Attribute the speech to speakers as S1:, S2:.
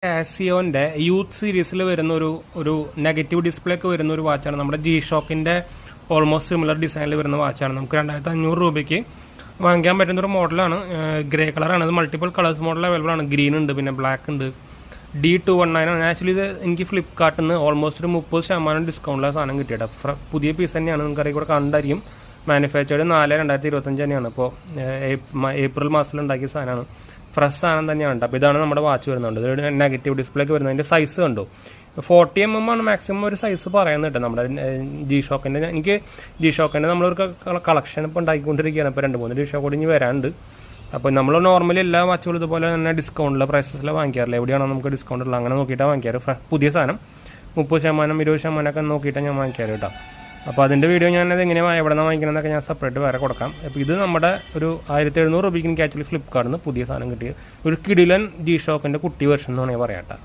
S1: കാസിയോന്റെ youth സീരീസിൽ വരുന്ന ഒരു നെഗറ്റീവ് ഡിസ്പ്ലേ ഒക്കെ വരുന്ന ഒരു വാച്ചാണ്. നമ്മുടെ ജി ഷോക്കിന്റെ ഓൾമോസ്റ്റ് സിമിലർ ഡിസൈനിൽ വരുന്ന വാച്ചാണ്. നമുക്ക് 2500 രൂപയ്ക്ക് വാങ്ങിക്കാൻ പറ്റുന്ന ഒരു മോഡലാണ്. ഗ്രേ കളറാണ്. അത് മൾട്ടിപ്പിൾ കളേഴ്സ് മോഡൽ അവൈലബിൾ ആണ്. ഗ്രീൻ ഉണ്ട്, പിന്നെ ബ്ലാക്ക് ഉണ്ട്. D219 ആണ്. ആക്ച്വലി ഇത് എനിക്ക് ഫ്ലിപ്കാർട്ടിൽ നിന്ന് ഓൾമോസ്റ്റ് ഒരു 30% ഡിസ്കൗണ്ടിലാണ് സാധനം കിട്ടിയത്. പുതിയ പീസ് തന്നെയാണ്. നിങ്ങൾക്ക് കൂടെ കണ്ടായിരിക്കും. മാനുഫാക്ചേർഡ് 4/2025 തന്നെയാണ്. ഇപ്പോൾ ഏപ്രിൽ മാസത്തിൽ ഉണ്ടാക്കിയ സാധനമാണ്. ഫ്രഷ് സാധനം തന്നെയാണ്. അപ്പോൾ ഇതാണ് നമ്മുടെ വാച്ച് വരുന്നുണ്ട്. ഇതൊരു നെഗറ്റീവ് ഡിസ്പ്ലേ ഒക്കെ വരുന്നത്. അതിൻ്റെ സൈസ് കണ്ടു 40mm ആണ് മാക്സിമം ഒരു സൈസ് പറയുന്നത് കേട്ടോ. നമ്മുടെ ജി ഷോക്കിൻ്റെ എനിക്ക് ജി ഷോക്കിൻ്റെ നമ്മളൊരു കളക്ഷൻ ഇപ്പോൾ ഉണ്ടാക്കിക്കൊണ്ടിരിക്കുകയാണ്. ഇപ്പോൾ 2-3 ജി ഷോക്ക് കൂടി ഇനി വരാനുണ്ട്. അപ്പോൾ നമ്മൾ നോർമലി എല്ലാ വാച്ചുകളും ഇതുപോലെ തന്നെ ഡിസ്കൗണ്ടിലെ പ്രൈസസിൽ വാങ്ങിക്കാറില്ല. എവിടെയാണോ നമുക്ക് ഡിസ്കൗണ്ട് ഉള്ളത് അങ്ങനെ നോക്കിയിട്ടാണ് വാങ്ങിക്കാറ്. പുതിയ സാധനം 30%, 20% ഒക്കെ നോക്കിയിട്ടാണ് ഞാൻ വാങ്ങിക്കാറ് കേട്ടോ. അപ്പോൾ അതിൻ്റെ വീഡിയോ ഞാനത് എങ്ങനെയാണ് എവിടെ നിന്ന് വാങ്ങിക്കണമെന്നൊക്കെ ഞാൻ സെപ്പറേറ്റ് വേറെ കൊടുക്കാം. അപ്പോൾ ഇത് നമ്മുടെ ഒരു 1700 രൂപയ്ക്ക് എനിക്ക് ആക്ച്വലി ഫ്ലിപ്കാർട്ടിൽ നിന്ന് പുതിയ സാധനം കിട്ടിയ ഒരു കിടിലൻ ജി ഷോക്കിൻ്റെ കുട്ടി വെർഷൻ എന്ന് വേണമെങ്കിൽ പറയാം കേട്ടോ.